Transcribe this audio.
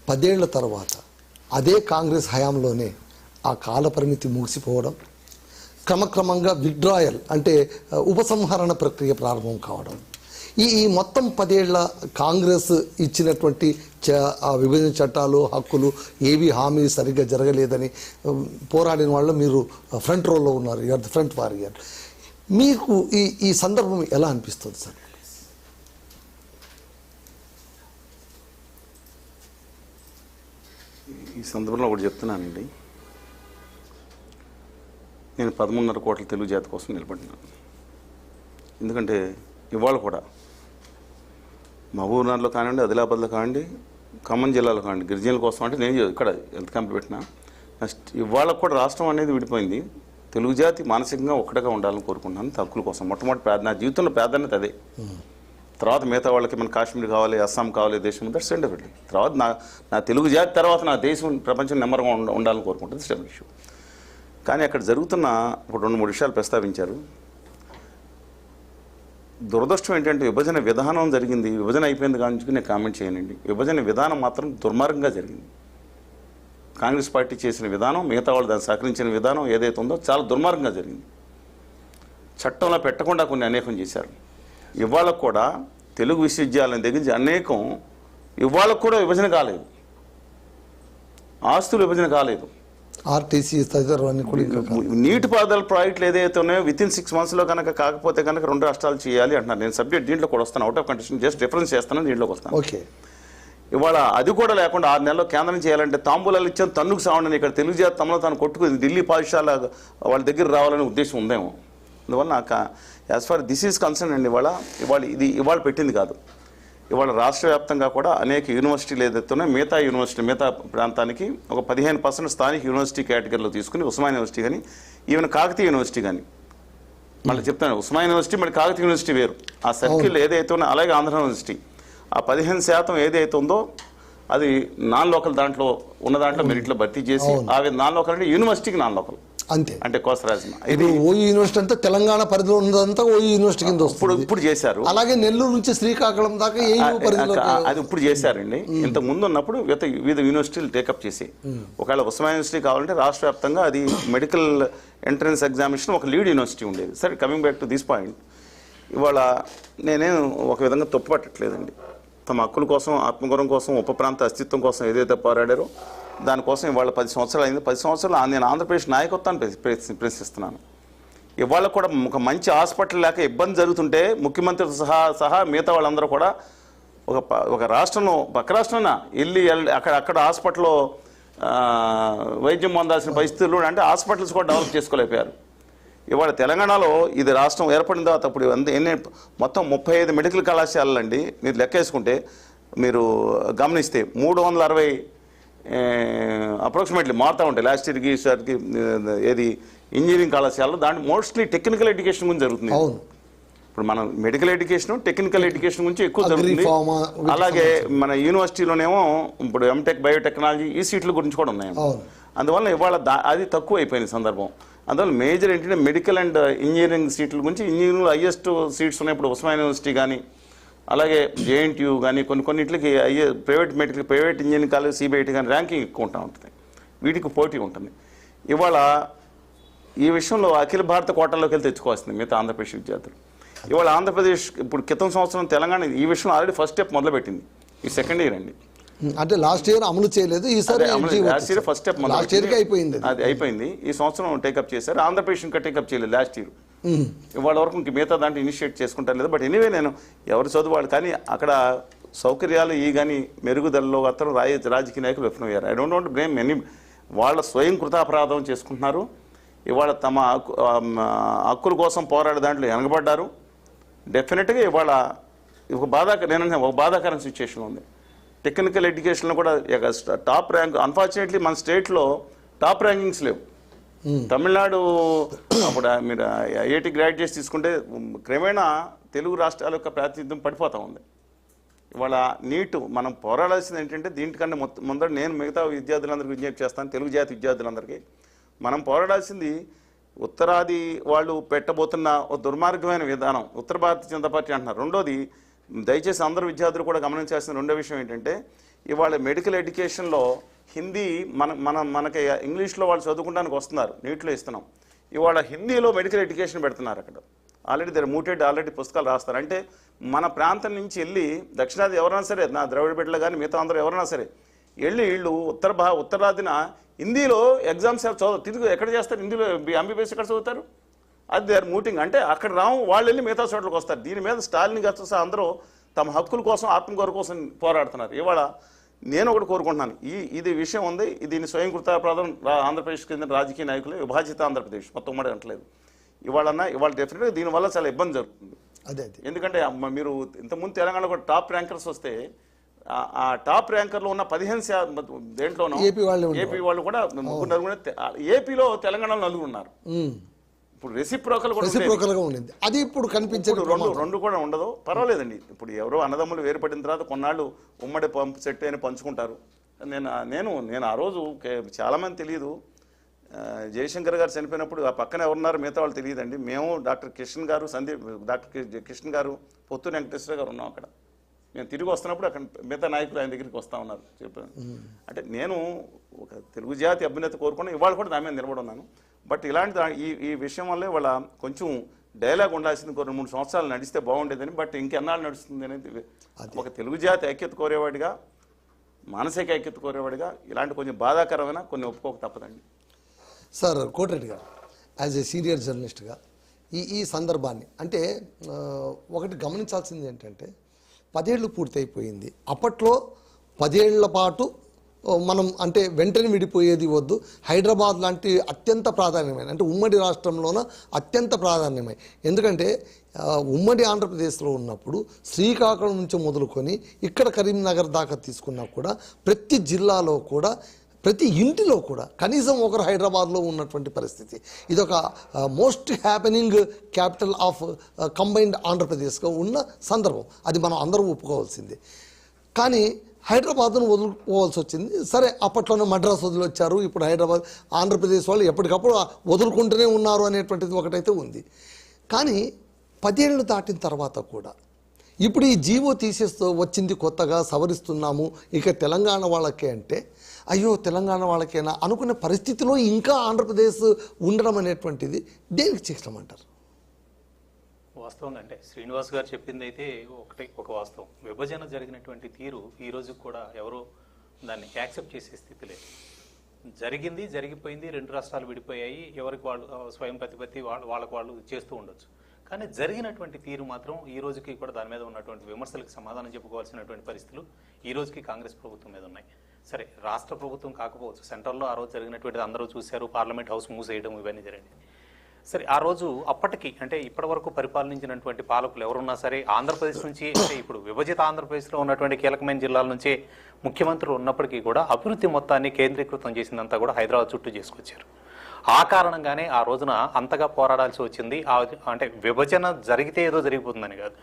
10 ఏళ్ల తర్వాత అదే కాంగ్రెస్ హయాంలోనే ఆ కాలపరిమితి ముగిసిపోవడం, క్రమక్రమంగా విత్డ్రాయల్ అంటే ఉపసంహరణ ప్రక్రియ ప్రారంభం కావడం, ఈ మొత్తం 10 ఏళ్ల కాంగ్రెస్ ఇచ్చినటువంటి ఆ విభజన చట్టాలు, హక్కులు ఏవి హామీ సరిగ్గా జరగలేదని పోరాడిన వాళ్ళు మీరు ఫ్రంట్ రోల్లో ఉన్నారు, యూఆర్ ది ఫ్రంట్ వారియర్. మీకు ఈ సందర్భం ఎలా అనిపిస్తుంది సార్? ఈ సందర్భంలో ఒకటి చెప్తున్నానండి. నేను 13.5 కోట్ల తెలుగు జాతి కోసం నిలబడినాను. ఎందుకంటే ఇవాళ కూడా మహబూబ్నగర్లో కానివ్వండి, ఆదిలాబాద్లో కానివ్వండి, ఖమ్మం జిల్లాలో కానివ్వండి, గిరిజనుల కోసం అంటే నేను ఇక్కడ హెల్త్ క్యాంప్ పెట్టినా. నెక్స్ట్ ఇవాళ కూడా రాష్ట్రం అనేది విడిపోయింది. తెలుగు జాతి మానసికంగా ఒక్కటిగా ఉండాలని కోరుకుంటున్నాను. హక్కుల కోసం మొట్టమొదటి నా జీవితంలో ప్రాధాన్యత అదే. తర్వాత మిగతా వాళ్ళకి మన కాశ్మీర్ కావాలి, అస్సాం కావాలి, దేశం దట్స్ సెండబిలిటీ. తర్వాత నా తెలుగు జాతి తర్వాత నా దేశం ప్రపంచం నెమ్మదిగా ఉండాలని కోరుకుంటుంది, స్టెబిల్ ఇష్యూ. కానీ అక్కడ జరుగుతున్న ఒక 2-3 విషయాలు ప్రస్తావించారు. దురదృష్టం ఏంటంటే విభజన విధానం జరిగింది, విభజన అయిపోయింది కానీ నేను కామెంట్ చేయనండి. విభజన విధానం మాత్రం దుర్మార్గంగా జరిగింది. కాంగ్రెస్ పార్టీ చేసిన విధానం, మిగతా వాళ్ళు దాన్ని సహకరించిన విధానం ఏదైతే ఉందో చాలా దుర్మార్గంగా జరిగింది. చట్టంలో పెట్టకుండా కొన్ని అనేకం చేశారు. ఇవాళ కూడా తెలుగు విశ్వవిద్యాలయం దగ్గర నుంచి అనేకం ఇవాళ కూడా విభజన కాలేదు, ఆస్తులు విభజన కాలేదు. ఆర్టీసీ నీటిపారుదల ప్రాజెక్టులు ఏదైతే ఉన్నాయో వితిన్ 6 monthsలో కనుక కాకపోతే కనుక 2 రాష్ట్రాలు చేయాలి అంటున్నారు. నేను సబ్జెక్ట్ దీంట్లో కూడా వస్తాను, out of condition just difference చేస్తాను, దీంట్లోకి వస్తాను. ఓకే, ఇవాళ అది కూడా లేకుండా 6 నెలల్లో కేంద్రం చేయాలంటే తాంబూలాలు ఇచ్చాను తన్నుకు సావండి. ఇక్కడ తెలుగు జాతి తమలో తాను కొట్టుకుని ఢిల్లీ పాఠశాల వాళ్ళ దగ్గర రావాలనే ఉద్దేశం ఉందేమో. అందువల్ల as far this is concern అండి, ఇవాళ పెట్టింది కాదు. ఇవాళ రాష్ట్ర వ్యాప్తంగా కూడా అనేక యూనివర్సిటీలు ఏదైతే ఉన్నాయో మిగతా ప్రాంతానికి ఒక 15% స్థానిక యూనివర్సిటీ కేటగిరీలో తీసుకుని ఉస్మానియా యూనివర్సిటీ కానీ, ఈవెన్ కాకతీయ యూనివర్సిటీ కానీ, మళ్ళీ చెప్తాను ఉస్మానియా యూనివర్సిటీ మళ్ళీ కాకతీయ యూనివర్సిటీ వేరు, ఆ సర్కిల్ ఏదైతే ఉన్నా, అలాగే ఆంధ్ర యూనివర్సిటీ ఆ 15% ఏదైతే ఉందో అది నాన్ లోకల్ దాంట్లో ఉన్న దాంట్లో మెరిట్లో భర్తీ చేసి నాన్ లోకల్ అంటే యూనివర్సిటీకి నాన్ లోకల్ అంతే. అంటే కోసరాజన ఇది ఓయూ యూనివర్సిటీ అంతా తెలంగాణ పరిధిలో ఉన్నదంతా ఓయూ యూనివర్సిటీ కింద వస్తుంది. ఇప్పుడు చేశారు. అలాగే నెల్లూరు నుంచి శ్రీకాకుళం దాకా అది ఇప్పుడు చేశారండి. ఇంత ముందు ఉన్నప్పుడు వివిధ యూనివర్సిటీలు టేకప్ చేసి ఒకవేళ ఉస్మానియా యూనివర్సిటీ కావాలంటే రాష్ట్ర వ్యాప్తంగా అది మెడికల్ ఎంట్రన్స్ ఎగ్జామినేషన్ ఒక లీడ్ యూనివర్సిటీ ఉండేది. సరే, coming back to this point, ఇవాళ నేనేం ఒక విధంగా తప్పుపట్టట్లేదండి. తమ హక్కుల కోసం, ఆత్మగౌరవం కోసం, ఉప ప్రాంత అస్తిత్వం కోసం ఏదైతే పోరాడారో దానికోసం ఇవాళ 10 సంవత్సరాలు అయింది. 10 సంవత్సరాలు నేను ఆంధ్రప్రదేశ్ నాయకత్వాన్ని ప్రశ్నిస్తున్నాను. ఇవాళ కూడా ఒక మంచి హాస్పిటల్ లేక ఇబ్బంది జరుగుతుంటే ముఖ్యమంత్రితో సహా మిగతా వాళ్ళందరూ కూడా ఒక రాష్ట్రంలో పక్క రాష్ట్రాన వెళ్ళి అక్కడ హాస్పిటల్లో వైద్యం పొందాల్సిన పరిస్థితులు అంటే హాస్పిటల్స్ కూడా డెవలప్ చేసుకోలేకపోయారు. ఇవాళ తెలంగాణలో ఇది రాష్ట్రం ఏర్పడిన తర్వాత అప్పుడు మొత్తం 35 మెడికల్ కళాశాలలు అండి. మీరు లెక్కేసుకుంటే మీరు గమనిస్తే 360 అప్రాక్సిమేట్లీ మారుతూ ఉంటాయి. లాస్ట్ ఇయర్కి ఈసారికి ఏది ఇంజనీరింగ్ కళాశాలలో దాంట్లో మోస్ట్లీ టెక్నికల్ ఎడ్యుకేషన్ గురించి జరుగుతుంది. ఇప్పుడు మనం మెడికల్ ఎడ్యుకేషన్, టెక్నికల్ ఎడ్యుకేషన్ గురించి ఎక్కువ జరుగుతుంది. అలాగే మన యూనివర్సిటీలోనేమో ఇప్పుడు ఎంటెక్, బయోటెక్నాలజీ ఈ సీట్ల గురించి కూడా ఉన్నాయి. అందువల్ల ఇవాళ అది తక్కువ అయిపోయిన సందర్భం. అందువల్ల మేజర్ ఏంటంటే మెడికల్ అండ్ ఇంజనీరింగ్ సీట్ల గురించి, ఇంజనీరింగ్లో హైయెస్ట్ సీట్స్ ఉన్నాయి. ఇప్పుడు ఉస్మానియా యూనివర్సిటీ కానీ, అలాగే జేఎన్టీయూ కానీ కొన్నిటికి ప్రైవేట్ ఇంజనీరింగ్ కాలేజ్, సిబిఐటి కానీ ర్యాంకింగ్ ఎక్కువ ఉంటుంది. వీటికి పోటీ ఉంటుంది. ఇవాళ ఈ విషయంలో అఖిల భారత కోటాల్లోకి వెళ్ళి తెచ్చుకోవాల్సింది మిగతా ఆంధ్రప్రదేశ్ విద్యార్థులు. ఇవాళ ఆంధ్రప్రదేశ్ ఇప్పుడు క్రితం సంవత్సరం తెలంగాణ ఈ విషయంలో ఆల్రెడీ ఫస్ట్ స్టెప్ మొదలుపెట్టింది. ఈ సెకండ్ ఇయర్ అండి, అంటే లాస్ట్ ఇయర్ అమలు చేయలేదు, ఈసారి లాస్ట్ ఇయర్ ఫస్ట్ స్టెప్ అయిపోయింది. అది అయిపోయింది. ఈ సంవత్సరం టేకప్ చేశారు. ఆంధ్రప్రదేశ్ ఇంకా టేకప్ చేయలేదు లాస్ట్ ఇయర్. ఇవాళ వరకు ఇంక మిగతా దాంట్లో ఇనిషియేట్ చేసుకుంటారు లేదు. బట్ ఎనీవే నేను ఎవరు చదువువాళ్ళు కానీ అక్కడ సౌకర్యాలు కానీ మెరుగుదలలో అతను రాజకీయ నాయకులు విఫలమయ్యారు. I don't want blame any. వాళ్ళ స్వయం కృతాపరాధం చేసుకుంటున్నారు. ఇవాళ తమ హక్కుల కోసం పోరాడే దాంట్లో వెనకబడ్డారు. డెఫినెట్గా ఇవాళ ఒక బాధాకరం సిచ్యువేషన్ ఉంది. టెక్నికల్ ఎడ్యుకేషన్లో కూడా టాప్ ర్యాంక్, అన్ఫార్చునేట్లీ మన స్టేట్లో టాప్ ర్యాంకింగ్స్ లేవు. తమిళనాడు అప్పుడు మీరు ఐఐటి గ్రాడ్యుయేట్స్ తీసుకుంటే క్రమేణా తెలుగు రాష్ట్రాల యొక్క ప్రాతినిధ్యం పడిపోతూ ఉంది. ఇవాళ నీటు మనం పోరాడాల్సింది ఏంటంటే దీంట్కన్నా ముందర నేను మిగతా విద్యార్థులందరికీ విజ్ఞప్తి చేస్తాను, తెలుగు జాతి విద్యార్థులందరికీ మనం పోరాడాల్సింది ఉత్తరాది వాళ్ళు పెట్టబోతున్న ఒక దుర్మార్గమైన విధానం. ఉత్తర భారతీయ జనతా పార్టీ అంటున్నారు. రెండోది, దయచేసి అందరూ విద్యార్థులు కూడా గమనించాల్సిన రెండో విషయం ఏంటంటే ఇవాళ మెడికల్ ఎడ్యుకేషన్లో హిందీ మనకి ఇంగ్లీష్లో వాళ్ళు చదువుకోవడానికి వస్తున్నారు, నీట్లో ఇస్తున్నాం. ఇవాళ హిందీలో మెడికల్ ఎడ్యుకేషన్ పెడుతున్నారు అక్కడ. ఆల్రెడీ దగ్గర మూటెడ్ ఆల్రెడీ పుస్తకాలు రాస్తారు. అంటే మన ప్రాంతం నుంచి వెళ్ళి దక్షిణాది ఎవరైనా సరే, నా ద్రవిడ బిడ్డలు కానీ మిగతా అందరూ ఎవరైనా సరే వెళ్ళి వీళ్ళు ఉత్తరాదిన హిందీలో ఎగ్జామ్స్ తిరిగి ఎక్కడ చేస్తారు, హిందీలో ఎంబీబీఎస్ ఎక్కడ చదువుతారు? అది దేర్ మూటింగ్. అంటే అక్కడ రాము, వాళ్ళు వెళ్ళి మిగతా చోట్లకి వస్తారు. దీని మీద స్టాలిన్ గారు అందరూ తమ హక్కుల కోసం ఆత్మగౌరవ కోసం పోరాడుతున్నారు. ఇవాళ నేను ఒకటి కోరుకుంటున్నాను, ఇది విషయం ఉంది, దీన్ని స్వయం కృతాపరాధం ఆంధ్రప్రదేశ్కి చెందిన రాజకీయ నాయకులు విభాజిత ఆంధ్రప్రదేశ్ మొత్తం ఉమ్మడి అంటలేదు. ఇవాళ డెఫినెట్గా దీనివల్ల చాలా ఇబ్బంది జరుగుతుంది. ఎందుకంటే మీరు ఇంతకుముందు తెలంగాణలో కూడా టాప్ ర్యాంకర్స్ వస్తే ఆ టాప్ ర్యాంకర్లో ఉన్న 15 దేంట్లోనూ ఏపీ వాళ్ళు కూడా ఏపీలో తెలంగాణలో 4 ఉన్నారు. ఇప్పుడు రెసిప్రోకల్ కూడా ఉండేది, అది ఇప్పుడు కనిపించదు. రెండు కూడా ఉండదు. పర్వాలేదండి, ఇప్పుడు ఎవరో అన్నదమ్ములు వేరుపడిన తర్వాత కొన్నాళ్ళు ఉమ్మడి సెట్ అయిన పంచుకుంటారు. నేను ఆ రోజు చాలామంది తెలియదు, జయశంకర్ గారు చనిపోయినప్పుడు ఆ పక్కన ఎవరున్నారు మిగతా వాళ్ళు తెలియదండి. మేము డాక్టర్ కృష్ణ గారు పొత్తు వెంకటేశ్వర గారు ఉన్నాం అక్కడ. మేము తిరిగి వస్తున్నప్పుడు అక్కడ మిగతా నాయకులు ఆయన దగ్గరికి వస్తూ ఉన్నారు చెప్పాను. అంటే నేను ఒక తెలుగు జాతి అభ్యున్నతి కోరుకుని ఇవాళ కూడా దాని మీద నిలబడి ఉన్నాను. బట్ ఇలాంటి ఈ విషయం వల్లే వాళ్ళ కొంచెం డైలాగ్ ఉండాల్సింది 2-3 సంవత్సరాలు నడిస్తే బాగుండేదని. బట్ ఇంకెన్నాళ్ళు నడుస్తుంది అనేది ఒక తెలుగు జాతి ఐక్యత కోరేవాడిగా, మానసిక ఐక్యత కోరేవాడిగా ఇలాంటి కొంచెం బాధాకరమైన కొన్ని ఒప్పుకోక తప్పదండి. సార్ కోటిరెడ్డి గారు, యాజ్ ఏ సీనియర్ జర్నలిస్ట్గా ఈ సందర్భాన్ని అంటే ఒకటి గమనించాల్సింది ఏంటంటే 10 ఏళ్ళు పూర్తయిపోయింది. అప్పట్లో 10 ఏళ్ల పాటు మనం అంటే వెంటనే విడిపోయేది వద్దు, హైదరాబాద్ లాంటి అత్యంత ప్రాధాన్యమైన అంటే ఉమ్మడి రాష్ట్రంలోన అత్యంత ప్రాధాన్యమైన, ఎందుకంటే ఉమ్మడి ఆంధ్రప్రదేశ్లో ఉన్నప్పుడు శ్రీకాకుళం నుంచి మొదలుకొని ఇక్కడ కరీంనగర్ దాకా తీసుకున్నా కూడా ప్రతి జిల్లాలో కూడా ప్రతి ఇంటిలో కూడా కనీసం ఒకరు హైదరాబాద్లో ఉన్నటువంటి పరిస్థితి. ఇదొక most happening capital of combined ఆంధ్రప్రదేశ్గా ఉన్న సందర్భం, అది మనం అందరూ ఒప్పుకోవాల్సిందే. కానీ హైదరాబాద్ను వదులుకోవాల్సి వచ్చింది. సరే, అప్పట్లోనే మద్రాసు వదిలొచ్చారు, ఇప్పుడు హైదరాబాద్ ఆంధ్రప్రదేశ్ వాళ్ళు ఎప్పటికప్పుడు వదులుకుంటూనే ఉన్నారు అనేటువంటిది ఒకటైతే ఉంది. కానీ 10 ఏళ్ళు దాటిన తర్వాత కూడా ఇప్పుడు ఈ జీవో తీసేస్తూ వచ్చింది, కొత్తగా సవరిస్తున్నాము ఇక తెలంగాణ వాళ్ళకే అంటే, అయ్యో తెలంగాణ వాళ్ళకేనా అనుకునే పరిస్థితిలో ఇంకా ఆంధ్రప్రదేశ్ ఉండడం అనేటువంటిది దేనికి చిహ్నం అంటారు? వాస్తవంగా అంటే శ్రీనివాస్ గారు చెప్పింది అయితే ఒక వాస్తవం. విభజన జరిగినటువంటి తీరు ఈ రోజు కూడా ఎవరు దాన్ని యాక్సెప్ట్ చేసే స్థితి లేదు. జరిగిపోయింది, 2 రాష్ట్రాలు విడిపోయాయి, ఎవరికి వాళ్ళు స్వయం ప్రతిపత్తి వాళ్ళకు వాళ్ళు చేస్తూ ఉండొచ్చు. కానీ జరిగినటువంటి తీరు మాత్రం ఈ రోజుకి కూడా దాని మీద ఉన్నటువంటి విమర్శలకు సమాధానం చెప్పుకోవాల్సినటువంటి పరిస్థితులు ఈ రోజుకి కాంగ్రెస్ ప్రభుత్వం మీద ఉన్నాయి. సరే, రాష్ట్ర ప్రభుత్వం కాకపోవచ్చు, సెంట్రల్లో ఆ రోజు జరిగినటువంటిది అందరూ చూశారు, పార్లమెంట్ హౌస్ మూసేయడం ఇవన్నీ జరిగింది. సరే, ఆ రోజు అప్పటికి అంటే ఇప్పటి వరకు పరిపాలించినటువంటి పాలకులు ఎవరున్నా సరే ఆంధ్రప్రదేశ్ నుంచి అంటే ఇప్పుడు విభజిత ఆంధ్రప్రదేశ్లో ఉన్నటువంటి కీలకమైన జిల్లాల నుంచే ముఖ్యమంత్రులు ఉన్నప్పటికీ కూడా అభివృద్ధి మొత్తాన్ని కేంద్రీకృతం చేసిందంతా కూడా హైదరాబాద్ చుట్టూ చేసుకొచ్చారు. ఆ కారణంగానే ఆ రోజున అంతగా పోరాడాల్సి వచ్చింది. అంటే విభజన జరిగితే ఏదో జరిగిపోతుందని కాదు,